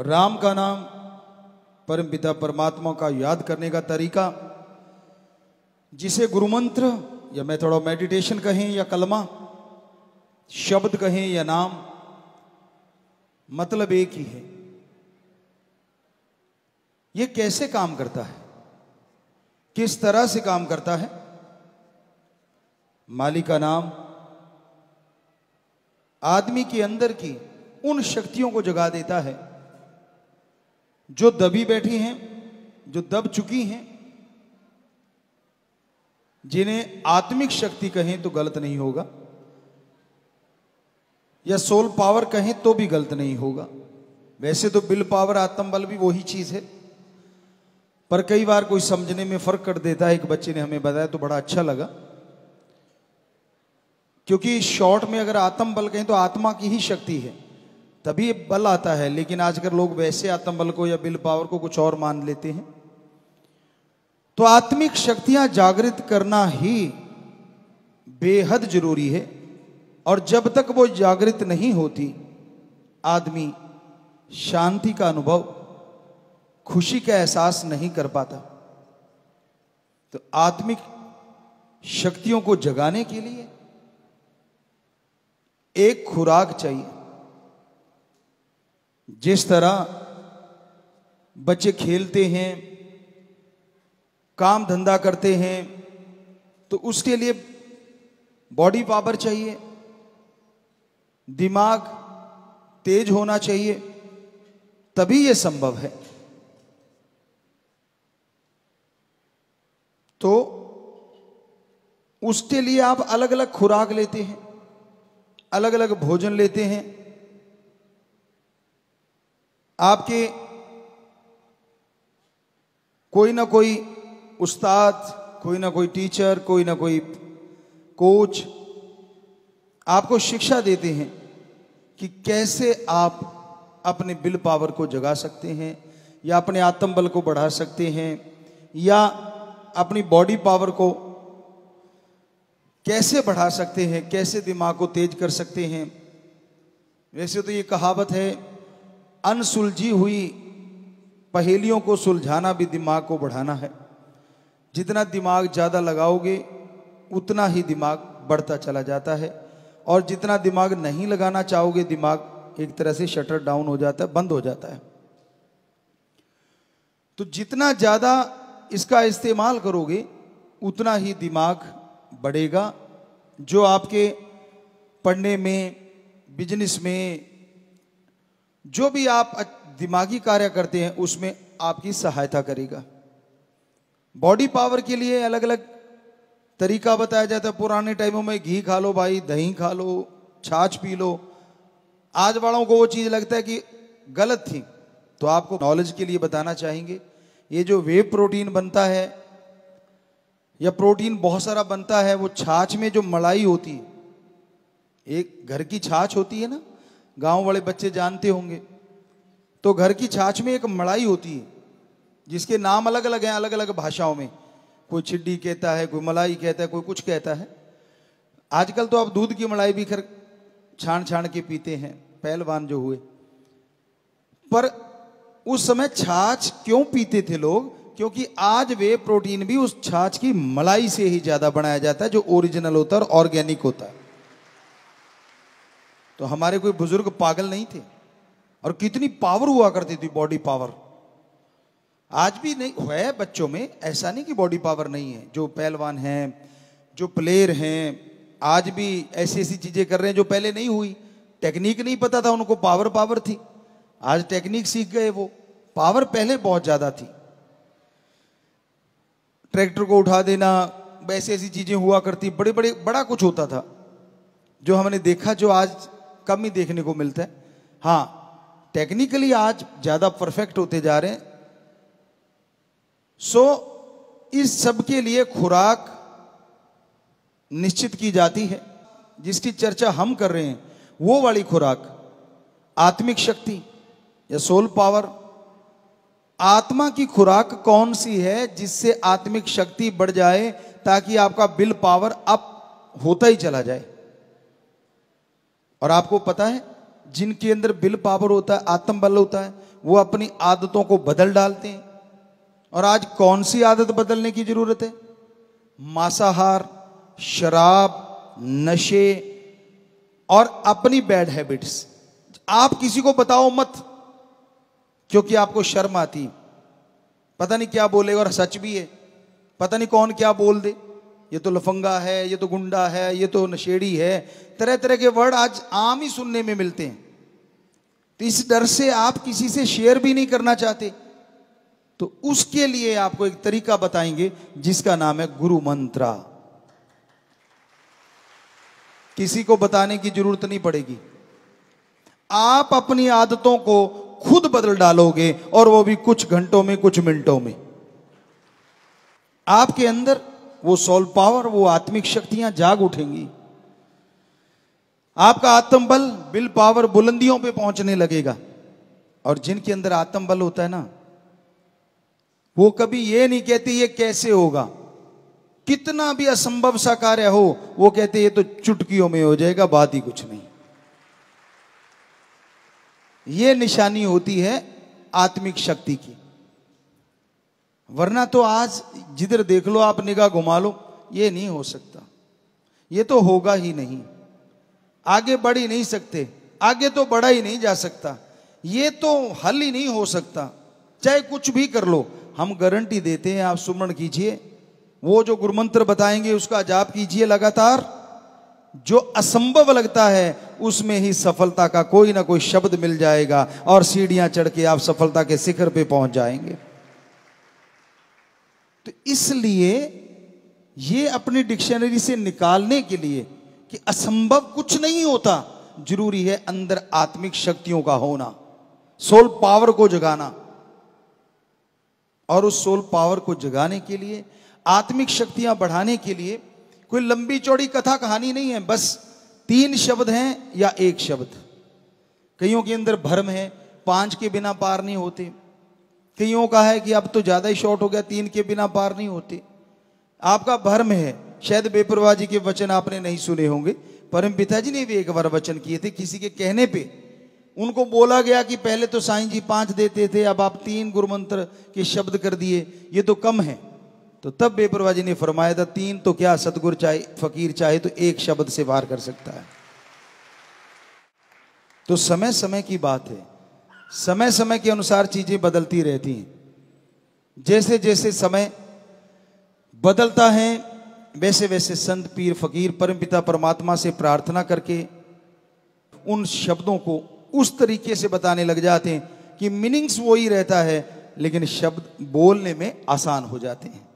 राम का नाम, परमपिता परमात्मा का याद करने का तरीका, जिसे गुरु मंत्र या मेथड ऑफ मेडिटेशन कहें या कलमा, शब्द कहें या नाम, मतलब एक ही है। यह कैसे काम करता है, किस तरह से काम करता है? मालिक का नाम आदमी के अंदर की उन शक्तियों को जगा देता है जो दबी बैठी हैं, जो दब चुकी हैं, जिन्हें आत्मिक शक्ति कहें तो गलत नहीं होगा, या सोल पावर कहें तो भी गलत नहीं होगा। वैसे तो विल पावर, आत्म बल भी वही चीज है, पर कई बार कोई समझने में फर्क कर देता है। एक बच्चे ने हमें बताया तो बड़ा अच्छा लगा, क्योंकि शॉर्ट में अगर आत्म बल कहें तो आत्मा की ही शक्ति है, तभी बल आता है। लेकिन आजकल लोग वैसे आत्म बल को या विल पावर को कुछ और मान लेते हैं। तो आत्मिक शक्तियां जागृत करना ही बेहद जरूरी है, और जब तक वो जागृत नहीं होती, आदमी शांति का अनुभव, खुशी का एहसास नहीं कर पाता। तो आत्मिक शक्तियों को जगाने के लिए एक खुराक चाहिए। जिस तरह बच्चे खेलते हैं, काम धंधा करते हैं, तो उसके लिए बॉडी पावर चाहिए, दिमाग तेज होना चाहिए, तभी यह संभव है। तो उसके लिए आप अलग अलग खुराक लेते हैं, अलग अलग भोजन लेते हैं। आपके कोई ना कोई उस्ताद, कोई ना कोई टीचर, कोई ना कोई कोच आपको शिक्षा देते हैं कि कैसे आप अपने विल पावर को जगा सकते हैं, या अपने आत्म बल को बढ़ा सकते हैं, या अपनी बॉडी पावर को कैसे बढ़ा सकते हैं, कैसे दिमाग को तेज कर सकते हैं। वैसे तो ये कहावत है, अनसुलझी हुई पहेलियों को सुलझाना भी दिमाग को बढ़ाना है। जितना दिमाग ज़्यादा लगाओगे उतना ही दिमाग बढ़ता चला जाता है, और जितना दिमाग नहीं लगाना चाहोगे, दिमाग एक तरह से शटर डाउन हो जाता है, बंद हो जाता है। तो जितना ज़्यादा इसका इस्तेमाल करोगे उतना ही दिमाग बढ़ेगा, जो आपके पढ़ने में, बिजनेस में, जो भी आप दिमागी कार्य करते हैं उसमें आपकी सहायता करेगा। बॉडी पावर के लिए अलग अलग तरीका बताया जाता है। पुराने टाइमों में घी खा लो भाई, दही खा लो, छाछ पी लो। आज वालों को वो चीज़ लगता है कि गलत थी, तो आपको नॉलेज के लिए बताना चाहेंगे, ये जो वे प्रोटीन बनता है या प्रोटीन बहुत सारा बनता है, वो छाछ में जो मलाई होती है, एक घर की छाछ होती है ना, गांव वाले बच्चे जानते होंगे। तो घर की छाछ में एक मलाई होती है, जिसके नाम अलग अलग हैं, अलग अलग भाषाओं में। कोई छिड्डी कहता है, कोई मलाई कहता है, कोई कुछ कहता है। आजकल तो आप दूध की मलाई भी खैर छान छान के पीते हैं, पहलवान जो हुए। पर उस समय छाछ क्यों पीते थे लोग? क्योंकि आज वे प्रोटीन भी उस छाछ की मलाई से ही ज्यादा बनाया जाता है, जो ओरिजिनल होता है और ऑर्गेनिक होता है। तो हमारे कोई बुजुर्ग पागल नहीं थे, और कितनी पावर हुआ करती थी, बॉडी पावर। आज भी नहीं है बच्चों में, ऐसा नहीं कि बॉडी पावर नहीं है। जो पहलवान हैं, जो प्लेयर हैं, आज भी ऐसी ऐसी चीजें कर रहे हैं जो पहले नहीं हुई। टेक्निक नहीं पता था उनको, पावर पावर थी। आज टेक्निक सीख गए, वो पावर पहले बहुत ज्यादा थी। ट्रैक्टर को उठा देना, वैसे ऐसी चीजें हुआ करती, बड़े बड़े बड़ा कुछ होता था जो हमने देखा, जो आज कम ही देखने को मिलता है। हाँ, टेक्निकली आज ज्यादा परफेक्ट होते जा रहे हैं। सो इस सब के लिए खुराक निश्चित की जाती है। जिसकी चर्चा हम कर रहे हैं वो वाली खुराक, आत्मिक शक्ति या सोल पावर। आत्मा की खुराक कौन सी है जिससे आत्मिक शक्ति बढ़ जाए, ताकि आपका विल पावर अप होता ही चला जाए। और आपको पता है, जिनके अंदर विल पावर होता है, आत्म बल होता है, वो अपनी आदतों को बदल डालते हैं। और आज कौन सी आदत बदलने की जरूरत है? मांसाहार, शराब, नशे और अपनी बैड हैबिट्स। आप किसी को बताओ मत, क्योंकि आपको शर्म आती, पता नहीं क्या बोलेगा, और सच भी है, पता नहीं कौन क्या बोल दे, ये तो लफंगा है, ये तो गुंडा है, ये तो नशेड़ी है, तरह तरह के वर्ड आज आम ही सुनने में मिलते हैं। तो इस डर से आप किसी से शेयर भी नहीं करना चाहते। तो उसके लिए आपको एक तरीका बताएंगे जिसका नाम है गुरु मंत्रा। किसी को बताने की जरूरत नहीं पड़ेगी, आप अपनी आदतों को खुद बदल डालोगे, और वो भी कुछ घंटों में, कुछ मिनटों में। आपके अंदर वो सोल पावर, वो आत्मिक शक्तियां जाग उठेंगी। आपका आत्मबल, विल पावर बुलंदियों पे पहुंचने लगेगा। और जिनके अंदर आत्मबल होता है ना, वो कभी ये नहीं कहते ये कैसे होगा। कितना भी असंभव सा कार्य हो, वो कहते ये तो चुटकियों में हो जाएगा, बात ही कुछ नहीं। ये निशानी होती है आत्मिक शक्ति की। वरना तो आज जिधर देख लो आप, निगाह घुमा लो, ये नहीं हो सकता, ये तो होगा ही नहीं, आगे बढ़ ही नहीं सकते, आगे तो बढ़ा ही नहीं जा सकता, ये तो हल ही नहीं हो सकता, चाहे कुछ भी कर लो। हम गारंटी देते हैं, आप सुमरण कीजिए, वो जो गुरुमंत्र बताएंगे उसका जाप कीजिए लगातार। जो असंभव लगता है उसमें ही सफलता का कोई ना कोई शब्द मिल जाएगा, और सीढ़ियां चढ़ के आप सफलता के शिखर पे पहुंच जाएंगे। तो इसलिए ये अपनी डिक्शनरी से निकालने के लिए कि असंभव कुछ नहीं होता, जरूरी है अंदर आत्मिक शक्तियों का होना, सोल पावर को जगाना। और उस सोल पावर को जगाने के लिए, आत्मिक शक्तियां बढ़ाने के लिए कोई लंबी चौड़ी कथा कहानी नहीं है, बस 3 शब्द हैं या 1 शब्द। कईयों के अंदर भ्रम है, 5 के बिना पार नहीं होते। कईयों का है कि अब तो ज्यादा ही शॉर्ट हो गया, 3 के बिना पार नहीं होते। आपका भ्रम है, शायद बेपरवाह जी के वचन आपने नहीं सुने होंगे। परम पिता जी ने भी एक बार वचन किए थे, किसी के कहने पे उनको बोला गया कि पहले तो साईं जी 5 देते थे, अब आप 3 गुरुमंत्र के शब्द कर दिए, ये तो कम है। तो तब बेपरवाह जी ने फरमाया था, 3 तो क्या, सतगुरु चाहे, फकीर चाहे तो 1 शब्द से वार कर सकता है। तो समय समय की बात है, समय समय के अनुसार चीजें बदलती रहती हैं। जैसे जैसे समय बदलता है, वैसे वैसे संत, पीर, फकीर परमपिता परमात्मा से प्रार्थना करके उन शब्दों को उस तरीके से बताने लग जाते हैं कि मीनिंग्स वही रहता है, लेकिन शब्द बोलने में आसान हो जाते हैं।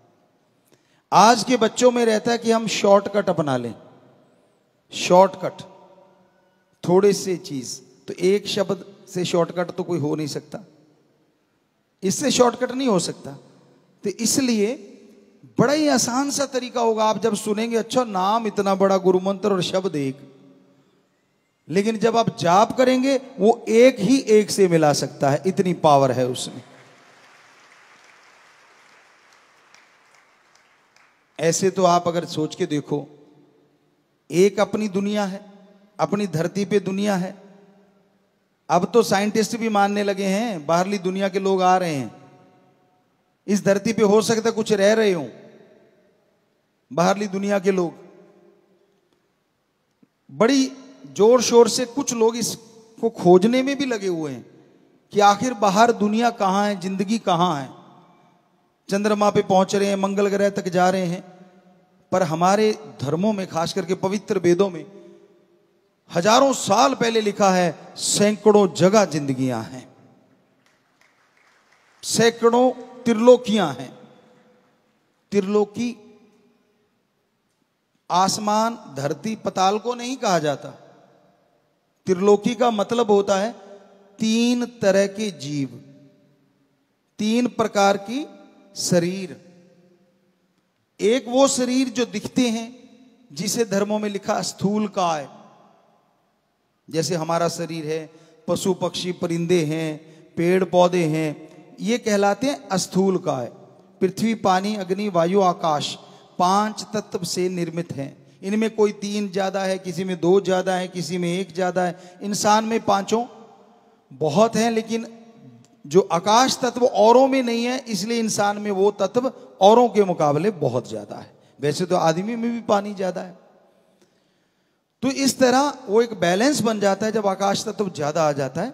आज के बच्चों में रहता है कि हम शॉर्टकट अपना लें, शॉर्टकट, थोड़े से चीज। तो 1 शब्द से शॉर्टकट तो कोई हो नहीं सकता, इससे शॉर्टकट नहीं हो सकता। तो इसलिए बड़ा ही आसान सा तरीका होगा। आप जब सुनेंगे, अच्छा नाम इतना बड़ा, गुरुमंत्र और शब्द 1, लेकिन जब आप जाप करेंगे वो 1 ही 1 से मिला सकता है, इतनी पावर है उसमें। ऐसे तो आप अगर सोच के देखो, एक अपनी दुनिया है, अपनी धरती पे दुनिया है। अब तो साइंटिस्ट भी मानने लगे हैं, बाहरली दुनिया के लोग आ रहे हैं, इस धरती पे हो सकता है कुछ रह रहे हो बाहरली दुनिया के लोग। बड़ी जोर शोर से कुछ लोग इसको खोजने में भी लगे हुए हैं कि आखिर बाहर दुनिया कहां है, जिंदगी कहां है। चंद्रमा पे पहुंच रहे हैं, मंगल ग्रह तक जा रहे हैं। पर हमारे धर्मों में, खास करके पवित्र वेदों में, हजारों साल पहले लिखा है, सैकड़ों जगह जिंदगियां हैं, सैकड़ों त्रिलोकियां हैं। त्रिलोकी आसमान, धरती, पताल को नहीं कहा जाता। त्रिलोकी का मतलब होता है 3 तरह के जीव, 3 प्रकार की शरीर। एक वो शरीर जो दिखते हैं, जिसे धर्मों में लिखा स्थूल काय, जैसे हमारा शरीर है, पशु पक्षी परिंदे हैं, पेड़ पौधे हैं, ये कहलाते हैं स्थूल काय। पृथ्वी, पानी, अग्नि, वायु, आकाश 5 तत्व से निर्मित हैं। इनमें कोई 3 ज्यादा है, किसी में 2 ज्यादा है, किसी में 1 ज्यादा है। इंसान में 5 बहुत हैं, लेकिन जो आकाश तत्व औरों में नहीं है, इसलिए इंसान में वो तत्व औरों के मुकाबले बहुत ज्यादा है। वैसे तो आदमी में भी पानी ज्यादा है। तो इस तरह वो एक बैलेंस बन जाता है जब आकाश तत्व ज्यादा आ जाता है।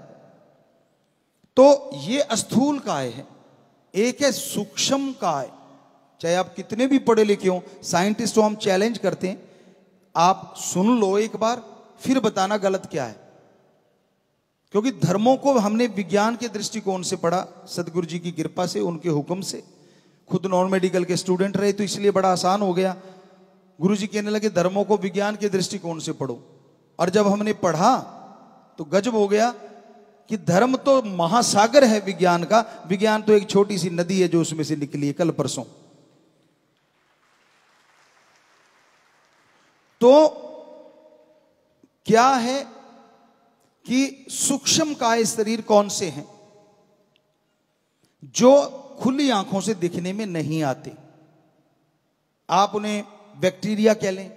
तो ये स्थूल काय है, एक है सूक्ष्म काय। चाहे आप कितने भी पढ़े लिखे हो, साइंटिस्ट को हम चैलेंज करते हैं, आप सुन लो एक बार, फिर बताना गलत क्या है। क्योंकि धर्मों को हमने विज्ञान के दृष्टिकोण से पढ़ा, सदगुरु जी की कृपा से, उनके हुक्म से। खुद नॉन मेडिकल के स्टूडेंट रहे तो इसलिए बड़ा आसान हो गया। गुरु जी कहने लगे धर्मों को विज्ञान के दृष्टिकोण से पढ़ो, और जब हमने पढ़ा तो गजब हो गया कि धर्म तो महासागर है विज्ञान का, विज्ञान तो एक छोटी सी नदी है जो उसमें से निकली है कल परसों। तो क्या है कि सूक्ष्म काय शरीर कौन से हैं जो खुली आंखों से दिखने में नहीं आते। आप उन्हें बैक्टीरिया कह लें,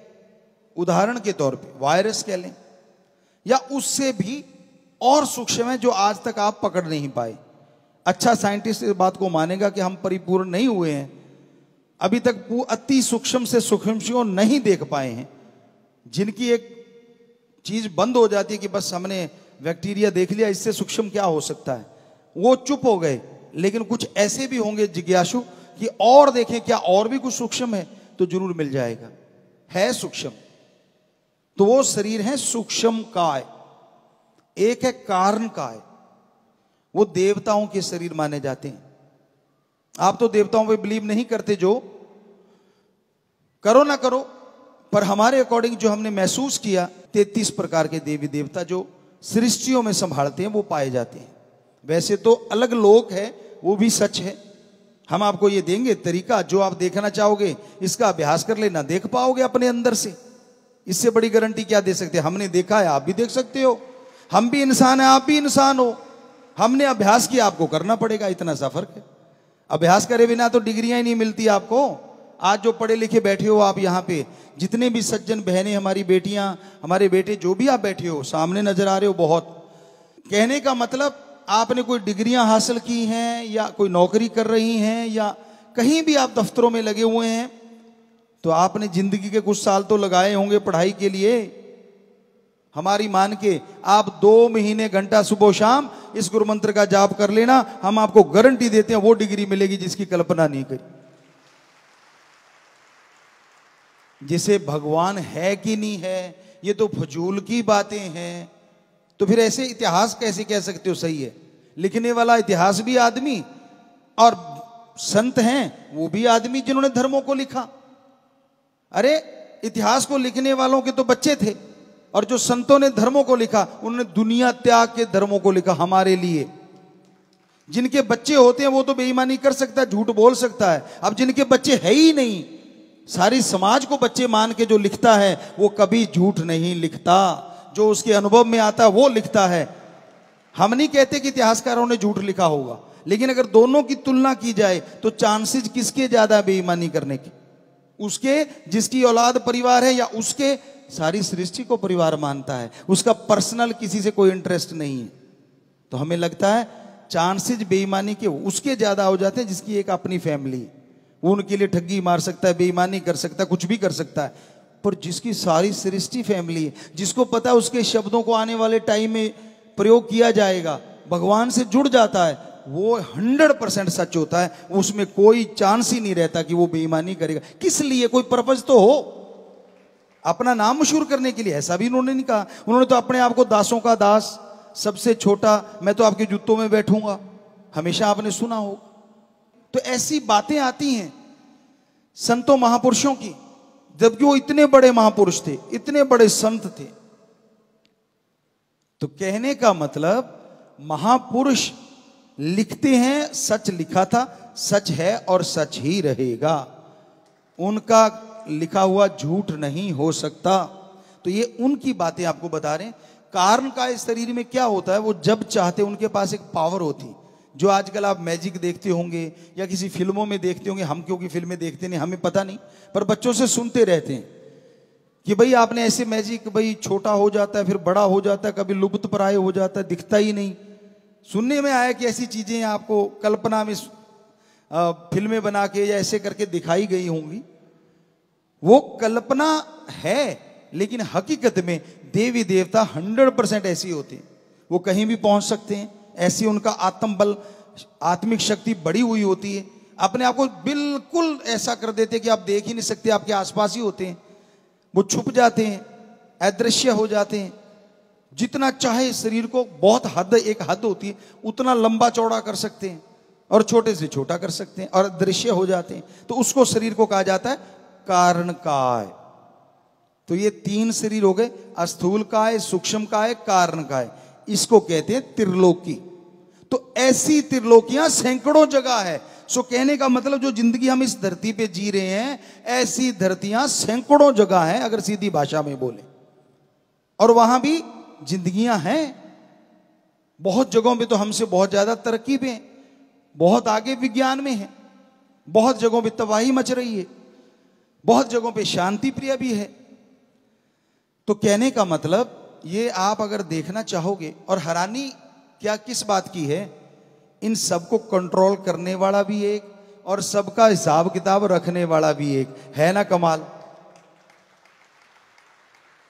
उदाहरण के तौर पे वायरस कह लें, या उससे भी और सूक्ष्म है जो आज तक आप पकड़ नहीं पाए। अच्छा साइंटिस्ट इस बात को मानेगा कि हम परिपूर्ण नहीं हुए हैं, अभी तक अति सूक्ष्म से सूक्ष्म नहीं देख पाए हैं, जिनकी एक चीज बंद हो जाती है कि बस हमने बैक्टीरिया देख लिया, इससे सूक्ष्म क्या हो सकता है, वो चुप हो गए। लेकिन कुछ ऐसे भी होंगे जिज्ञासु कि और देखें क्या और भी कुछ सूक्ष्म है, तो जरूर मिल जाएगा, है सूक्ष्म। तो वो शरीर है सूक्ष्म काय। एक है कारण काय, वो देवताओं के शरीर माने जाते हैं। आप तो देवताओं पे बिलीव नहीं करते, जो करो ना करो, पर हमारे अकॉर्डिंग जो हमने महसूस किया, 33 प्रकार के देवी देवता जो सृष्टियों में संभालते हैं वो पाए जाते हैं। वैसे तो अलग लोक है, वो भी सच है। हम आपको ये देंगे तरीका, जो आप देखना चाहोगे इसका अभ्यास कर लेना, देख पाओगे अपने अंदर से। इससे बड़ी गारंटी क्या दे सकते हैं? हमने देखा है, आप भी देख सकते हो। हम भी इंसान है, आप भी इंसान हो। हमने अभ्यास किया, आपको करना पड़ेगा, इतना सा फर्क है। अभ्यास करे बिना तो डिग्रियां ही नहीं मिलती आपको। आज जो पढ़े लिखे बैठे हो आप यहाँ पे, जितने भी सज्जन बहनें, हमारी बेटियां, हमारे बेटे, जो भी आप बैठे हो, सामने नजर आ रहे हो बहुत। कहने का मतलब आपने कोई डिग्रियां हासिल की हैं, या कोई नौकरी कर रही हैं, या कहीं भी आप दफ्तरों में लगे हुए हैं, तो आपने जिंदगी के कुछ साल तो लगाए होंगे पढ़ाई के लिए। हमारी मान के आप 2 महीने घंटा सुबह शाम इस गुरु मंत्र का जाप कर लेना, हम आपको गारंटी देते हैं वो डिग्री मिलेगी जिसकी कल्पना नहीं करी। जिसे भगवान है कि नहीं है, ये तो फजूल की बातें हैं। तो फिर ऐसे इतिहास कैसे कह सकते हो सही है? लिखने वाला इतिहास भी आदमी, और संत हैं वो भी आदमी जिन्होंने धर्मों को लिखा। अरे इतिहास को लिखने वालों के तो बच्चे थे, और जो संतों ने धर्मों को लिखा उन्होंने दुनिया त्याग के धर्मों को लिखा हमारे लिए। जिनके बच्चे होते हैं वो तो बेईमानी कर सकता है, झूठ बोल सकता है। अब जिनके बच्चे है ही नहीं, सारी समाज को बच्चे मान के जो लिखता है वो कभी झूठ नहीं लिखता। जो उसके अनुभव में आता है वो लिखता है। हम नहीं कहते कि इतिहासकारों ने झूठ लिखा होगा, लेकिन अगर दोनों की तुलना की जाए तो चांसेस किसके ज्यादा बेईमानी करने की? उसके जिसकी औलाद परिवार है, या उसके सारी सृष्टि को परिवार मानता है, उसका पर्सनल किसी से कोई इंटरेस्ट नहीं है। तो हमें लगता है चांसेस बेईमानी के उसके ज्यादा हो जाते हैं जिसकी एक अपनी फैमिली है। वो उनके लिए ठगी मार सकता है, बेईमानी कर सकता है, कुछ भी कर सकता है। पर जिसकी सारी सृष्टि फैमिली है, जिसको पता है उसके शब्दों को आने वाले टाइम में प्रयोग किया जाएगा, भगवान से जुड़ जाता है, वो 100% सच होता है। उसमें कोई चांस ही नहीं रहता कि वो बेईमानी करेगा। किस लिए? कोई पर्पज तो हो, अपना नाम मशहूर करने के लिए। ऐसा भी उन्होंने नहीं कहा। उन्होंने तो अपने आप को दासों का दास, सबसे छोटा, मैं तो आपके जूतों में बैठूंगा, हमेशा आपने सुना होगा। तो ऐसी बातें आती हैं संतों महापुरुषों की, जबकि वो इतने बड़े महापुरुष थे, इतने बड़े संत थे। तो कहने का मतलब महापुरुष लिखते हैं, सच लिखा था, सच है और सच ही रहेगा। उनका लिखा हुआ झूठ नहीं हो सकता। तो ये उनकी बातें आपको बता रहे हैं। कारण का इस शरीर में क्या होता है, वो जब चाहते उनके पास एक पावर होती, जो आजकल आप मैजिक देखते होंगे या किसी फिल्मों में देखते होंगे। हम क्योंकि फिल्में देखते नहीं, हमें पता नहीं, पर बच्चों से सुनते रहते हैं कि भाई आपने ऐसे मैजिक, भाई छोटा हो जाता है फिर बड़ा हो जाता है, कभी लुप्त प्राय हो जाता है, दिखता ही नहीं। सुनने में आया कि ऐसी चीजें आपको कल्पना में फिल्में बना के या ऐसे करके दिखाई गई होंगी। वो कल्पना है, लेकिन हकीकत में देवी देवता 100% ऐसी होते हैं। वो कहीं भी पहुंच सकते हैं, ऐसी उनका आत्म बल, आत्मिक शक्ति बढ़ी हुई होती है। अपने आप को बिल्कुल ऐसा कर देते हैं कि आप देख ही नहीं सकते, आपके आसपास ही होते हैं। वो छुप जाते हैं, अदृश्य हो जाते हैं। जितना चाहे शरीर को, बहुत हद, एक हद होती है, उतना लंबा चौड़ा कर सकते हैं और छोटे से छोटा कर सकते हैं और दृश्य हो जाते हैं। तो उसको शरीर को कहा जाता है कारण काय। तो ये 3 शरीर हो गए, स्थूल काय, सूक्ष्म काय, कारण काय। इसको कहते हैं त्रिलोकी। तो ऐसी त्रिलोकियां सैकड़ों जगह है। सो कहने का मतलब जो जिंदगी हम इस धरती पे जी रहे हैं, ऐसी धरतियां सैकड़ों जगह है, अगर सीधी भाषा में बोले। और वहां भी जिंदगियां हैं। बहुत जगहों पे तो हमसे बहुत ज्यादा तरक्की पे हैं, बहुत आगे विज्ञान में है, बहुत जगहों पे तबाही मच रही है, बहुत जगहों पे शांति प्रिय भी है। तो कहने का मतलब ये आप अगर देखना चाहोगे, और हैरानी क्या किस बात की है, इन सबको कंट्रोल करने वाला भी एक और सबका हिसाब किताब रखने वाला भी एक है ना। कमाल।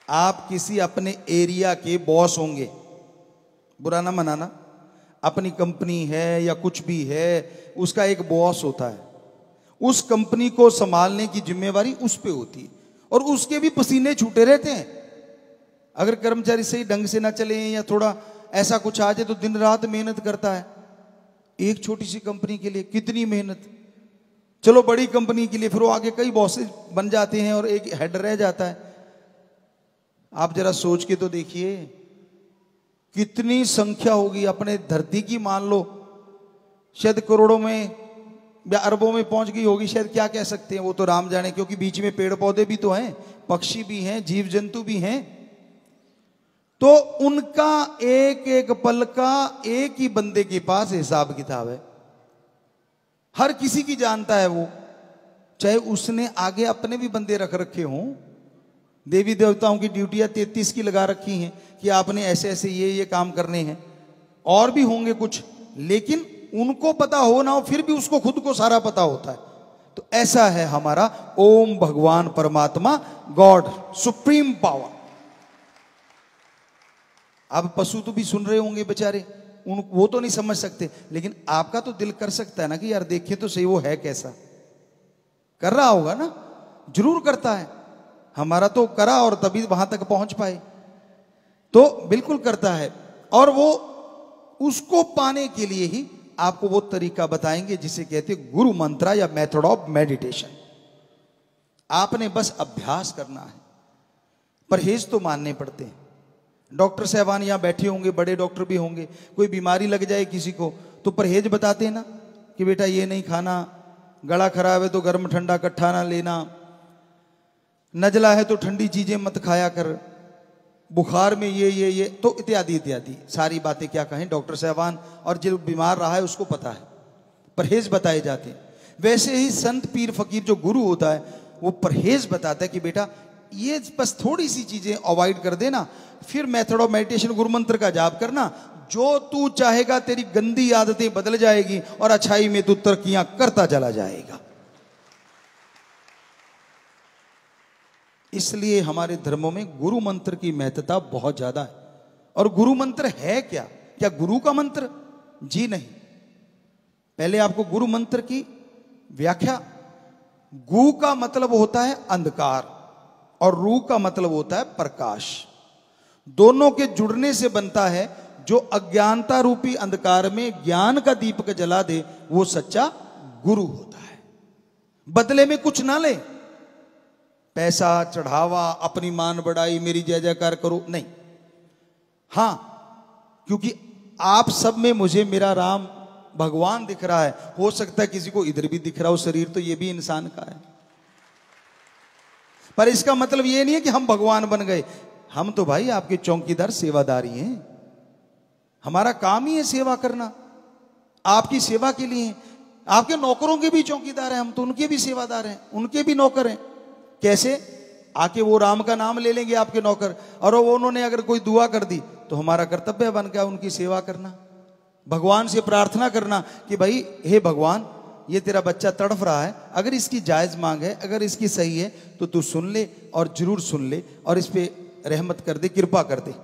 आप किसी अपने एरिया के बॉस होंगे, बुरा ना मनाना, अपनी कंपनी है या कुछ भी है, उसका एक बॉस होता है। उस कंपनी को संभालने की जिम्मेवारी उस पे होती है और उसके भी पसीने छूटे रहते हैं। अगर कर्मचारी सही ढंग से ना चले या थोड़ा ऐसा कुछ आ जाए तो दिन रात मेहनत करता है। एक छोटी सी कंपनी के लिए कितनी मेहनत। चलो बड़ी कंपनी के लिए फिर वो आगे कई बॉसेस बन जाते हैं और एक हेड रह जाता है। आप जरा सोच के तो देखिए कितनी संख्या होगी अपने धरती की। मान लो शायद करोड़ों में या अरबों में पहुंच गई होगी, शायद, क्या कह सकते हैं, वो तो राम जाने, क्योंकि बीच में पेड़ पौधे भी तो हैं, पक्षी भी हैं, जीव जंतु भी हैं। तो उनका एक एक पल का एक ही बंदे के पास हिसाब किताब है। हर किसी की जानता है वो, चाहे उसने आगे अपने भी बंदे रख रखे हों। देवी देवताओं की ड्यूटियां 33 की लगा रखी हैं कि आपने ऐसे ऐसे ये काम करने हैं, और भी होंगे कुछ, लेकिन उनको पता हो ना हो फिर भी उसको खुद को सारा पता होता है। तो ऐसा है हमारा ओम भगवान परमात्मा, गॉड, सुप्रीम पावर। अब पशु तो भी सुन रहे होंगे बेचारे, वो तो नहीं समझ सकते, लेकिन आपका तो दिल कर सकता है ना कि यार देखिए तो सही वो है कैसा। कर रहा होगा ना, जरूर करता है। हमारा तो करा और तभी वहां तक पहुंच पाए। तो बिल्कुल करता है, और वो उसको पाने के लिए ही आपको वो तरीका बताएंगे जिसे कहते हैं गुरु मंत्र या मेथड ऑफ मेडिटेशन। आपने बस अभ्यास करना है। परहेज तो मानने पड़ते हैं। डॉक्टर साहबान यहां बैठे होंगे, बड़े डॉक्टर भी होंगे, कोई बीमारी लग जाए किसी को तो परहेज बताते हैं ना कि बेटा ये नहीं खाना, गला खराब है तो गर्म ठंडा इकट्ठा ना लेना, नजला है तो ठंडी चीजें मत खाया कर, बुखार में ये तो इत्यादि इत्यादि सारी बातें क्या कहें डॉक्टर साहबान, और जो बीमार रहा है उसको पता है, परहेज बताए जाते हैं। वैसे ही संत पीर फकीर जो गुरु होता है वो परहेज बताता है कि बेटा ये बस थोड़ी सी चीजें अवॉइड कर देना, फिर मेथड ऑफ मेडिटेशन गुरु मंत्र का जाप करना, जो तू चाहेगा तेरी गंदी आदतें बदल जाएगी और अच्छाई में तू तरक्कियां करता चला जाएगा। इसलिए हमारे धर्मों में गुरु मंत्र की महत्ता बहुत ज्यादा है। और गुरु मंत्र है क्या? क्या गुरु का मंत्र? जी नहीं। पहले आपको गुरु मंत्र की व्याख्या। गु का मतलब होता है अंधकार और रू का मतलब होता है प्रकाश। दोनों के जुड़ने से बनता है जो अज्ञानता रूपी अंधकार में ज्ञान का दीपक जला दे, वो सच्चा गुरु होता है। बदले में कुछ ना ले, पैसा चढ़ावा, अपनी मान बढ़ाई, मेरी जय जयकार करो, नहीं। हां, क्योंकि आप सब में मुझे मेरा राम भगवान दिख रहा है, हो सकता है किसी को इधर भी दिख रहा हो, शरीर तो ये भी इंसान का है, पर इसका मतलब ये नहीं है कि हम भगवान बन गए। हम तो भाई आपके चौकीदार सेवादारी हैं। हमारा काम ही है सेवा करना, आपकी सेवा के लिए। आपके नौकरों के भी चौकीदार हैं हम, तो उनके भी सेवादार हैं, उनके भी नौकर हैं। कैसे? आके वो राम का नाम ले लेंगे आपके नौकर, और वो उन्होंने अगर कोई दुआ कर दी तो हमारा कर्तव्य बन गया उनकी सेवा करना। भगवान से प्रार्थना करना कि भाई हे भगवान, ये तेरा बच्चा तड़फ रहा है, अगर इसकी जायज मांग है, अगर इसकी सही है तो तू सुन ले और जरूर सुन ले और इस पे रहमत कर दे, कृपा कर दे।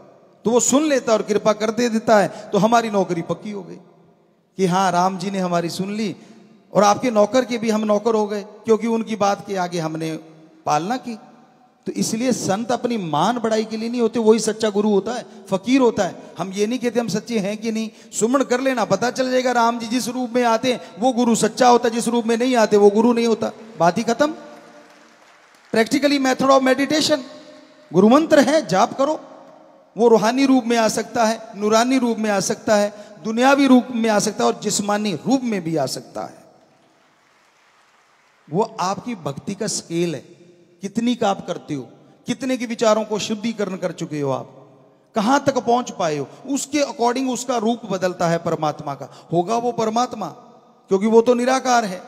तो वो सुन लेता और कृपा कर दे देता है, तो हमारी नौकरी पक्की हो गई कि हाँ, राम जी ने हमारी सुन ली और आपके नौकर के भी हम नौकर हो गए, क्योंकि उनकी बात के आगे हमने पालना की। तो इसलिए संत अपनी मान बढ़ाई के लिए नहीं होते, वही सच्चा गुरु होता है, फकीर होता है। हम ये नहीं कहते हम सच्चे हैं कि नहीं, सुमन कर लेना, पता चल जाएगा। राम जी जिस रूप में आते हैं वो गुरु सच्चा होता है, जिस रूप में नहीं आते वो गुरु नहीं होता, बात ही खत्म। प्रैक्टिकली मेथड ऑफ मेडिटेशन, गुरु मंत्र है, जाप करो। वो रूहानी रूप में आ सकता है, नूरानी रूप में आ सकता है, दुनियावी रूप में आ सकता है और जिस्मानी रूप में भी आ सकता है। वो आपकी भक्ति का स्केल है, कितनी का आप करते हो, कितने के विचारों को शुद्धिकरण कर चुके हो, आप कहां तक पहुंच पाए हो, उसके अकॉर्डिंग उसका रूप बदलता है परमात्मा का। होगा वो परमात्मा, क्योंकि वो तो निराकार है,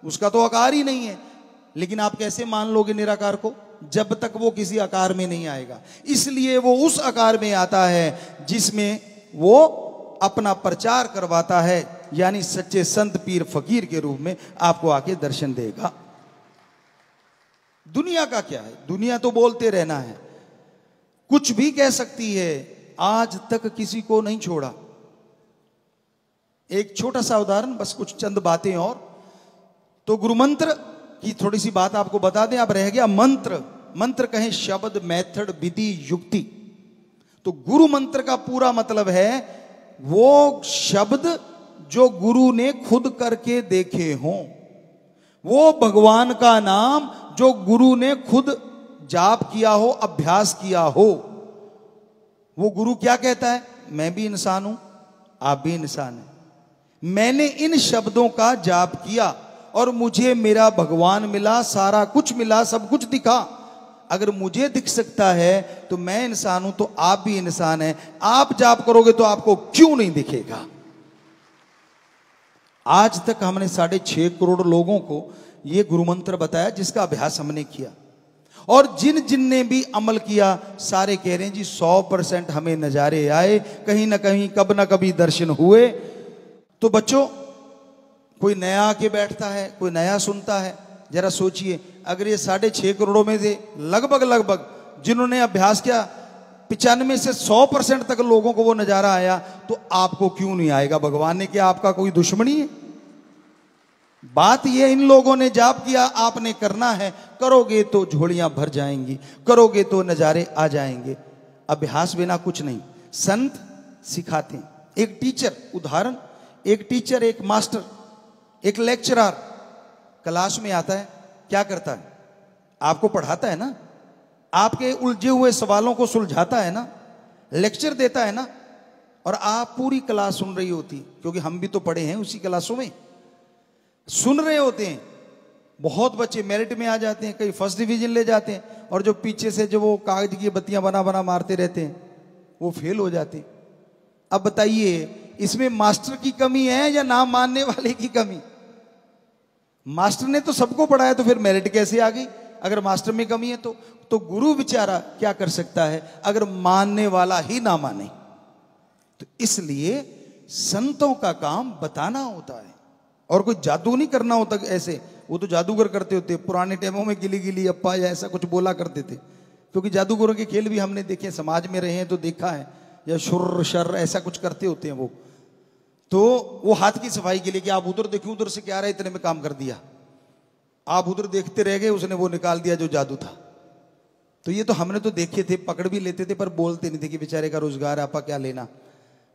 उसका तो आकार ही नहीं है। लेकिन आप कैसे मान लोगे निराकार को, जब तक वो किसी आकार में नहीं आएगा। इसलिए वो उस आकार में आता है जिसमें वो अपना प्रचार करवाता है, यानी सच्चे संत पीर फकीर के रूप में आपको आके दर्शन देगा। दुनिया का क्या है, दुनिया तो बोलते रहना है, कुछ भी कह सकती है, आज तक किसी को नहीं छोड़ा। एक छोटा सा उदाहरण, बस कुछ चंद बातें और, तो गुरु मंत्र की थोड़ी सी बात आपको बता दें। अब रह गया मंत्र, मंत्र कहें शब्द, मेथड, विधि, युक्ति। तो गुरु मंत्र का पूरा मतलब है वो शब्द जो गुरु ने खुद करके देखे हों, वो भगवान का नाम जो गुरु ने खुद जाप किया हो, अभ्यास किया हो। वो गुरु क्या कहता है, मैं भी इंसान हूं, आप भी इंसान हैं, मैंने इन शब्दों का जाप किया और मुझे मेरा भगवान मिला, सारा कुछ मिला, सब कुछ दिखा। अगर मुझे दिख सकता है तो मैं इंसान हूं, तो आप भी इंसान हैं। आप जाप करोगे तो आपको क्यों नहीं दिखेगा। आज तक हमने 6.5 करोड़ लोगों को यह गुरु मंत्र बताया, जिसका अभ्यास हमने किया, और जिन जिन ने भी अमल किया सारे कह रहे हैं जी 100% हमें नजारे आए, कहीं ना कहीं कब ना कभी दर्शन हुए। तो बच्चों, कोई नया आके बैठता है, कोई नया सुनता है, जरा सोचिए, अगर ये 6.5 करोड़ में से लगभग जिन्होंने अभ्यास किया 95 से 100% तक लोगों को वो नजारा आया, तो आपको क्यों नहीं आएगा। भगवान ने क्या आपका कोई दुश्मनी है। बात ये, इन लोगों ने जाप किया, आपने करना है, करोगे तो झोलियां भर जाएंगी, करोगे तो नजारे आ जाएंगे। अभ्यास बिना कुछ नहीं। संत सिखाते हैं, एक टीचर, उदाहरण, एक टीचर, एक मास्टर, एक लेक्चरर क्लास में आता है, क्या करता है, आपको पढ़ाता है ना, आपके उलझे हुए सवालों को सुलझाता है ना, लेक्चर देता है ना, और आप पूरी क्लास सुन रही होती, क्योंकि हम भी तो पढ़े हैं उसी क्लासों में, सुन रहे होते हैं। बहुत बच्चे मेरिट में आ जाते हैं, कई फर्स्ट डिवीजन ले जाते हैं, और जो पीछे से जो वो कागज की बत्तियां बना बना मारते रहते हैं वो फेल हो जाते हैं। अब बताइए, इसमें मास्टर की कमी है या नाम मानने वाले की कमी। मास्टर ने तो सबको पढ़ाया, तो फिर मेरिट कैसे आ गई अगर मास्टर में कमी है। तो गुरु बेचारा क्या कर सकता है अगर मानने वाला ही ना माने। तो इसलिए संतों का काम बताना होता है, और कोई जादू नहीं करना होता। ऐसे वो तो जादूगर करते होते, पुराने टाइमों में गिली गिली अप्पा या ऐसा कुछ बोला करते थे, क्योंकि जादूगरों के खेल भी हमने देखे, समाज में रहे हैं तो देखा है, या शुर शर ऐसा कुछ करते होते हैं वो। तो वो हाथ की सफाई के लिए कि आप उधर देखिए, उधर से क्या आ रहा है, इतने में काम कर दिया, आप उधर देखते रह गए, उसने वो निकाल दिया जो जादू था। तो ये तो हमने तो देखे थे, पकड़ भी लेते थे, पर बोलते नहीं थे कि बेचारे का रोजगार है, आपा क्या लेना,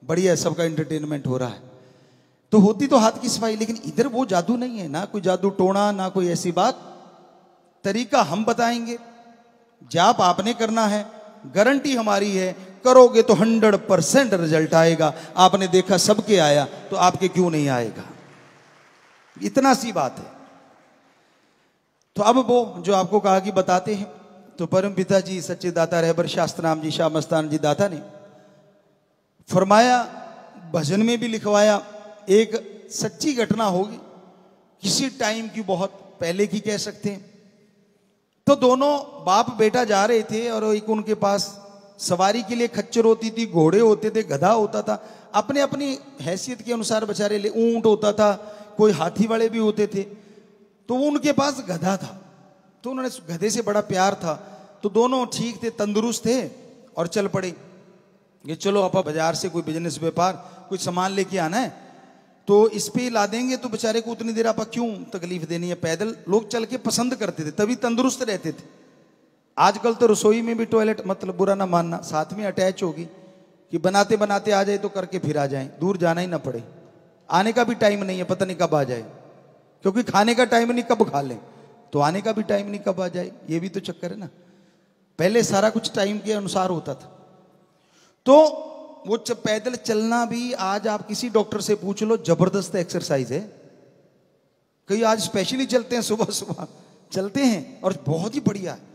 बढ़िया है, सबका एंटरटेनमेंट हो रहा है। तो होती तो हाथ की सफाई, लेकिन इधर वो जादू नहीं है, ना कोई जादू टोना, ना कोई ऐसी बात। तरीका हम बताएंगे, जाप आपने करना है, गारंटी हमारी है, करोगे तो 100% रिजल्ट आएगा। आपने देखा सबके आया, तो आपके क्यों नहीं आएगा, इतना सी बात है। तो अब वो जो आपको कहा कि बताते हैं, तो परम पिता जी सच्चे दाता रहबर शास्त्रनाम जी शाह मस्तान जी दाता ने फरमाया, भजन में भी लिखवाया, एक सच्ची घटना होगी, किसी टाइम की, बहुत पहले की कह सकते हैं। तो दोनों बाप बेटा जा रहे थे, और एक उनके पास सवारी के लिए खच्चर होती थी, घोड़े होते थे, गधा होता था। अपने अपनी हैसियत के अनुसार बेचारे ले, ऊंट होता था, कोई हाथी वाले भी होते थे, तो वो उनके पास गधा था, तो उन्होंने गधे से बड़ा प्यार था, तो दोनों ठीक थे, तंदुरुस्त थे और चल पड़े। ये चलो आपा बाजार से कोई बिजनेस व्यापार कुछ सामान लेके आना है तो इस पे ला देंगे, तो बेचारे को उतनी देर आपा क्यों तकलीफ देनी है। पैदल लोग चल के पसंद करते थे, तभी तंदुरुस्त रहते थे। आजकल तो रसोई में भी टॉयलेट, मतलब बुरा ना मानना, साथ में अटैच होगी कि बनाते बनाते आ जाए तो करके फिर आ जाए, दूर जाना ही ना पड़े। आने का भी टाइम नहीं है, पता नहीं कब आ जाए, क्योंकि खाने का टाइम नहीं कब खा लें, तो आने का भी टाइम नहीं कब आ जाए, ये भी तो चक्कर है ना। पहले सारा कुछ टाइम के अनुसार होता था। तो वो पैदल चलना भी आज आप किसी डॉक्टर से पूछ लो, जबरदस्त एक्सरसाइज है। कई आज स्पेशली चलते हैं, सुबह सुबह चलते हैं और बहुत ही बढ़िया है।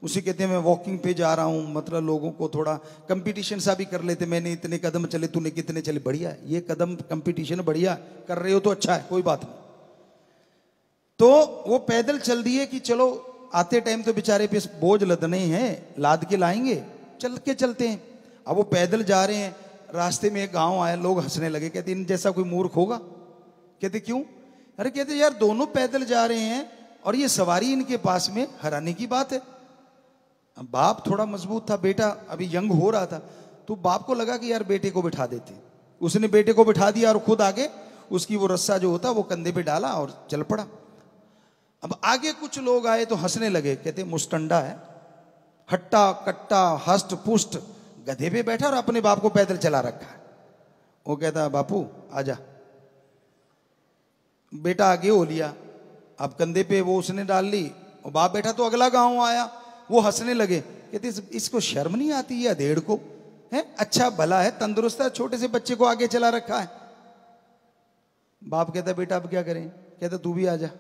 उसे कहते हैं मैं वॉकिंग पे जा रहा हूं, मतलब लोगों को थोड़ा कंपटीशन सा भी कर लेते, मैंने इतने कदम चले, तूने कितने चले, बढ़िया है ये कदम कंपटीशन, बढ़िया कर रहे हो तो अच्छा है, कोई बात नहीं। तो वो पैदल चल दिए कि चलो आते टाइम तो बेचारे पे बोझ लदने हैं, लाद के लाएंगे, चल के चलते हैं। अब वो पैदल जा रहे हैं, रास्ते में एक गांव आया, लोग हंसने लगे, कहते इन जैसा कोई मूर्ख होगा। कहते क्यों? अरे कहते यार दोनों पैदल जा रहे हैं और ये सवारी इनके पास में, हैरानी की बात है। बाप थोड़ा मजबूत था, बेटा अभी यंग हो रहा था, तो बाप को लगा कि यार बेटे को बिठा देते। उसने बेटे को बिठा दिया और खुद आगे उसकी वो रस्सा जो होता वो कंधे पे डाला और चल पड़ा। अब आगे कुछ लोग आए तो हंसने लगे, कहते मुस्टंडा है, हट्टा कट्टा हष्ट पुष्ट गधे पे बैठा और अपने बाप को पैदल चला रखा है। वो कहता बापू आजा। बेटा आगे हो लिया, अब कंधे पे वो उसने डाल ली और बाप बैठा, तो अगला गांव आया, वो हंसने लगे, कहते इसको शर्म नहीं आती है अधेड़ को, है अच्छा भला है, तंदुरुस्त है, छोटे से बच्चे को आगे चला रखा है। बाप कहता बेटा अब क्या करें? कहता तू भी आजा।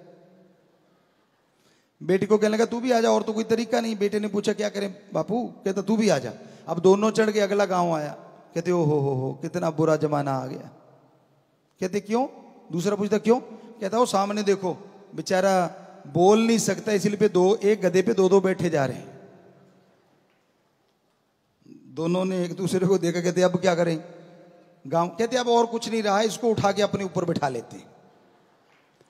बेटे को कहने लगा तू भी आजा, और तो कोई तरीका नहीं। बेटे ने पूछा क्या करें बापू? कहता तू भी आजा। अब दोनों चढ़ के अगला गांव आया, कहते ओ हो कितना बुरा जमाना आ गया। कहते क्यों? दूसरा पूछता क्यों? कहता वो सामने देखो, बेचारा बोल नहीं सकता, इसलिए एक गधे पे दो बैठे जा रहे हैं। दोनों ने एक दूसरे को देखा, कहते अब क्या करें? गांव कहते अब और कुछ नहीं रहा, इसको उठा के अपने ऊपर बिठा लेते।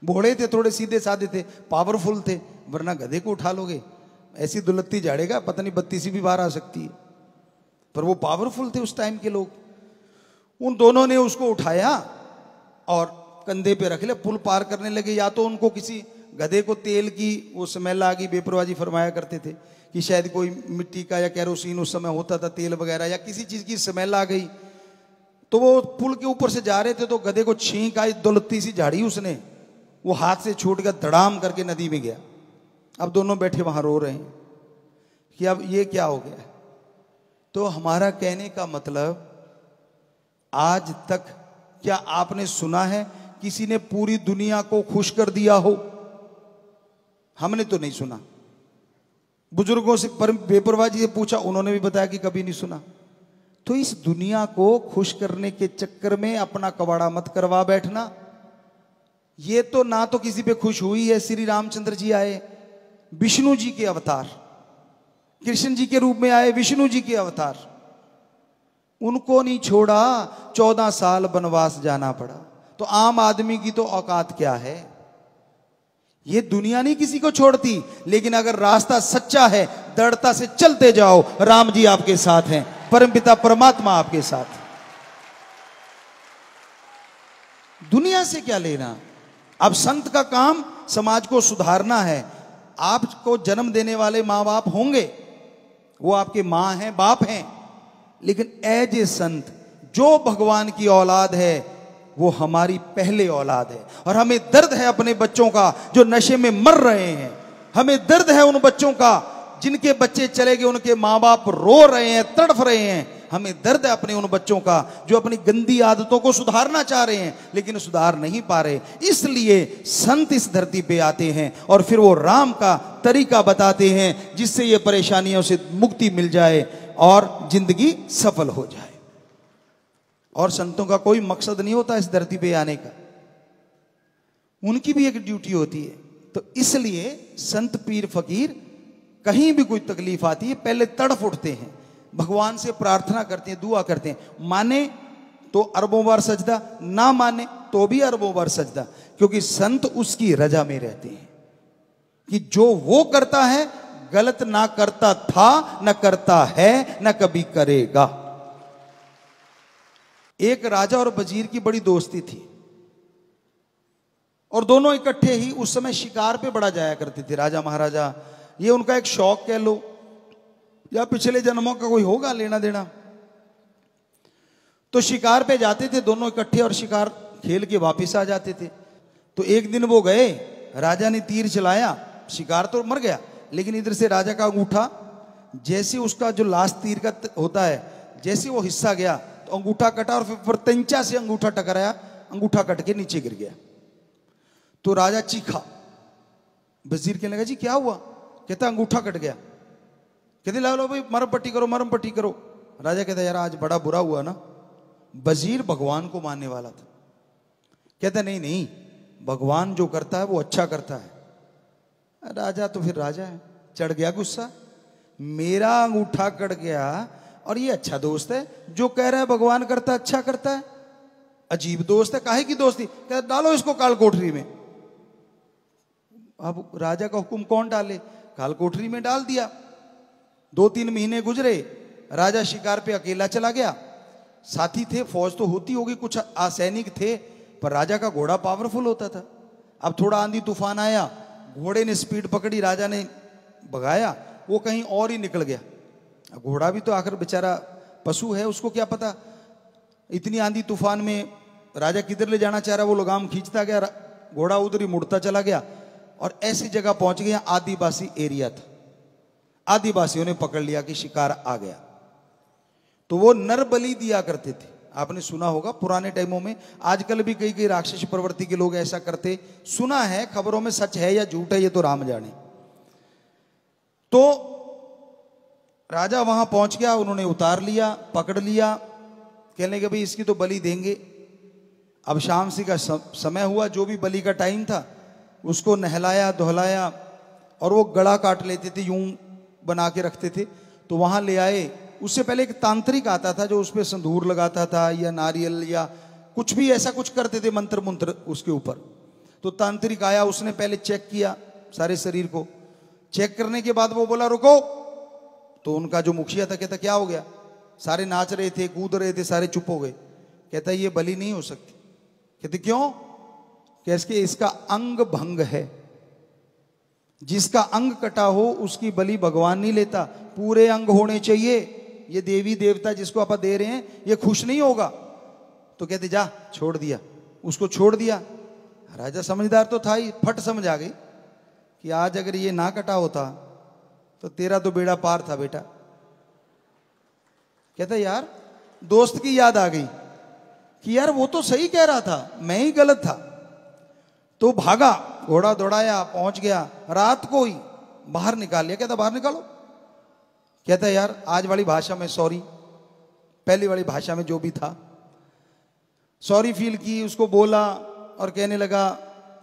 भोड़े थे, थोड़े सीधे साधे थे, पावरफुल थे, वरना गधे को उठा लोगे ऐसी दुलत्ती झाड़ेगा, पता नहीं 32 भी बाहर आ सकती है। पर वो पावरफुल थे उस टाइम के लोग। उन दोनों ने उसको उठाया और कंधे पे रख लिया, पुल पार करने लगे। या तो उनको किसी गधे को तेल की वो स्मेल आ गई, बेपरवाही फरमाया करते थे कि शायद कोई मिट्टी का या कैरोसिन उस समय होता था, तेल वगैरह, या किसी चीज की स्मेल आ गई। तो वो पुल के ऊपर से जा रहे थे तो गधे को छींक आई, दुलत्ती सी झाड़ी उसने, वो हाथ से छूट कर धड़ाम करके नदी में गया। अब दोनों बैठे वहां रो रहे हैं कि अब ये क्या हो गया। तो हमारा कहने का मतलब, आज तक क्या आपने सुना है किसी ने पूरी दुनिया को खुश कर दिया हो? हमने तो नहीं सुना। बुजुर्गों से बेपरवाही से पूछा, उन्होंने भी बताया कि कभी नहीं सुना। तो इस दुनिया को खुश करने के चक्कर में अपना कबाड़ा मत करवा बैठना। ये तो ना तो किसी पे खुश हुई है। श्री रामचंद्र जी आए, विष्णु जी के अवतार, कृष्ण जी के रूप में आए, विष्णु जी के अवतार, उनको नहीं छोड़ा, 14 साल वनवास जाना पड़ा। तो आम आदमी की तो औकात क्या है? ये दुनिया नहीं किसी को छोड़ती, लेकिन अगर रास्ता सच्चा है, दृढ़ता से चलते जाओ, राम जी आपके साथ हैं, परमपिता परमात्मा आपके साथ। दुनिया से क्या लेना? अब संत का काम समाज को सुधारना है। आपको जन्म देने वाले माँ बाप होंगे, वो आपके माँ हैं, बाप हैं, लेकिन एज ए संत जो भगवान की औलाद है वो हमारी पहले औलाद है। और हमें दर्द है अपने बच्चों का जो नशे में मर रहे हैं। हमें दर्द है उन बच्चों का जिनके बच्चे चले गए, उनके माँ बाप रो रहे हैं, तड़फ रहे हैं। हमें दर्द है अपने उन बच्चों का जो अपनी गंदी आदतों को सुधारना चाह रहे हैं लेकिन सुधार नहीं पा रहे। इसलिए संत इस धरती पे आते हैं और फिर वो राम का तरीका बताते हैं जिससे ये परेशानियों से मुक्ति मिल जाए और जिंदगी सफल हो जाए। और संतों का कोई मकसद नहीं होता इस धरती पे आने का, उनकी भी एक ड्यूटी होती है। तो इसलिए संत पीर फकीर कहीं भी कोई तकलीफ आती है, पहले तड़फ उठते हैं, भगवान से प्रार्थना करते हैं, दुआ करते हैं। माने तो अरबों बार सजदा, ना माने तो भी अरबों बार सजदा, क्योंकि संत उसकी रजा में रहते हैं कि जो वो करता है गलत ना करता था, न करता है, न कभी करेगा। एक राजा और वजीर की बड़ी दोस्ती थी और दोनों इकट्ठे ही उस समय शिकार पे बड़ा जाया करते थे। राजा महाराजा, ये उनका एक शौक कह लो या पिछले जन्मों का कोई होगा लेना देना। तो शिकार पे जाते थे दोनों इकट्ठे और शिकार खेल के वापस आ जाते थे। तो एक दिन वो गए, राजा ने तीर चलाया, शिकार तो मर गया, लेकिन इधर से राजा का अंगूठा, जैसे उसका जो लास्ट तीर का होता है, जैसे वो हिस्सा गया तो अंगूठा कटा और फिर तंचा से अंगूठा टकराया, अंगूठा कट के नीचे गिर गया। तो राजा चीखा, वजीर कहने लगा जी क्या हुआ? कहता अंगूठा कट गया। कहते लो भाई मरम पट्टी करो, मरम पट्टी करो। राजा कहता यार आज बड़ा बुरा हुआ ना, वजीर भगवान को मानने वाला था। कहता नहीं नहीं, भगवान जो करता है वो अच्छा करता है। राजा तो फिर राजा है, चढ़ गया गुस्सा, मेरा अंगूठा कट गया और ये अच्छा दोस्त है जो कह रहा है भगवान करता अच्छा करता है। अजीब दोस्त है, काहे की दोस्ती? कहता डालो इसको काल कोठरी में। अब राजा का हुक्म कौन डाले? काल कोठरी में डाल दिया। 2-3 महीने गुजरे, राजा शिकार पे अकेला चला गया। साथी थे, फौज तो होती होगी, कुछ असैनिक थे, पर राजा का घोड़ा पावरफुल होता था। अब थोड़ा आंधी तूफान आया, घोड़े ने स्पीड पकड़ी, राजा ने भगाया, वो कहीं और ही निकल गया। घोड़ा भी तो आखिर बेचारा पशु है, उसको क्या पता इतनी आंधी तूफान में राजा किधर ले जाना चाह रहा, वो लगाम खींचता गया, घोड़ा उधर ही मुड़ता चला गया और ऐसी जगह पहुंच गया, आदिवासी एरिया था। आदिवासियों ने पकड़ लिया कि शिकार आ गया। तो वो नर बलि दिया करते थे, आपने सुना होगा पुराने टाइमों में। आजकल भी कई कई राक्षस प्रवृत्ति के लोग ऐसा करते, सुना है, खबरों में सच है या झूठ है ये तो राम जाने। तो राजा वहां पहुंच गया, उन्होंने उतार लिया, पकड़ लिया, कहने लगे भाई इसकी तो बलि देंगे। अब शाम सी का समय हुआ, जो भी बलि का टाइम था उसको नहलाया धुलाया और वो गला काट लेते थे, यूं बना के रखते थे। तो वहां ले आए, उससे पहले एक तांत्रिक आता था जो उस पर संदूर लगाता था या नारियल या कुछ भी ऐसा कुछ करते थे, मंत्र मंत्र उसके ऊपर। तो तांत्रिक आया, उसने पहले चेक किया सारे शरीर को। चेक करने के बाद वो बोला रुको। तो उनका जो मुखिया था कहता क्या हो गया? सारे नाच रहे थे, कूद रहे थे, सारे चुप हो गए। कहता ये बलि नहीं हो सकती। कहते क्यों? कैसे? इसका अंग भंग है, जिसका अंग कटा हो उसकी बलि भगवान नहीं लेता, पूरे अंग होने चाहिए। ये देवी देवता जिसको आप दे रहे हैं ये खुश नहीं होगा। तो कहते जा, छोड़ दिया, उसको छोड़ दिया। राजा समझदार तो था ही, फट समझ आ गई कि आज अगर ये ना कटा होता तो तेरा तो बेड़ा पार था बेटा। कहता यार दोस्त की याद आ गई कि यार वो तो सही कह रहा था, मैं ही गलत था। तो भागा, घोड़ा दौड़ाया, पहुंच गया, रात को ही बाहर निकाल लिया। कहता बाहर निकालो। कहता यार आज वाली भाषा में सॉरी, पहली वाली भाषा में जो भी था सॉरी फील की, उसको बोला और कहने लगा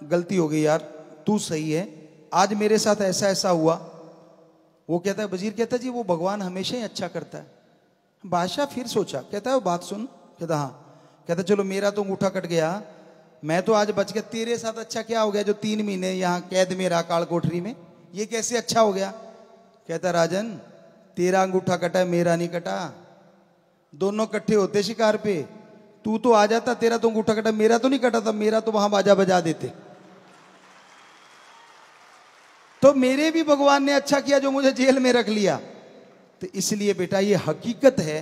गलती हो गई यार, तू सही है, आज मेरे साथ ऐसा ऐसा हुआ। वो कहता है, वजीर कहता जी वो भगवान हमेशा ही अच्छा करता है। बादशाह फिर सोचा, कहता है वो बात सुन। कहता हाँ। कहता चलो मेरा तो अंगूठा कट गया, मैं तो आज बच गया, तेरे साथ अच्छा क्या हो गया जो 3 महीने यहाँ कैद में रहा काल कोठरी में, ये कैसे अच्छा हो गया? कहता राजन तेरा अंगूठा कटा है, मेरा नहीं कटा, दोनों इकट्ठे होते शिकार पे, तू तो आ जाता, तेरा तो अंगूठा कटा, मेरा तो नहीं कटा था, मेरा तो वहां बाजा बजा देते। तो मेरे भी भगवान ने अच्छा किया जो मुझे जेल में रख लिया। तो इसलिए बेटा ये हकीकत है,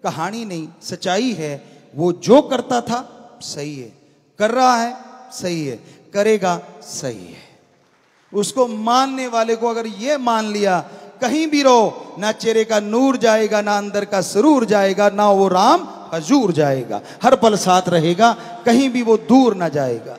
कहानी नहीं, सच्चाई है। वो जो करता था सही है, कर रहा है सही है, करेगा सही है। उसको मानने वाले को अगर ये मान लिया, कहीं भी रहो, ना चेहरे का नूर जाएगा, ना अंदर का सरूर जाएगा, ना वो राम हजूर जाएगा, हर पल साथ रहेगा, कहीं भी वो दूर ना जाएगा।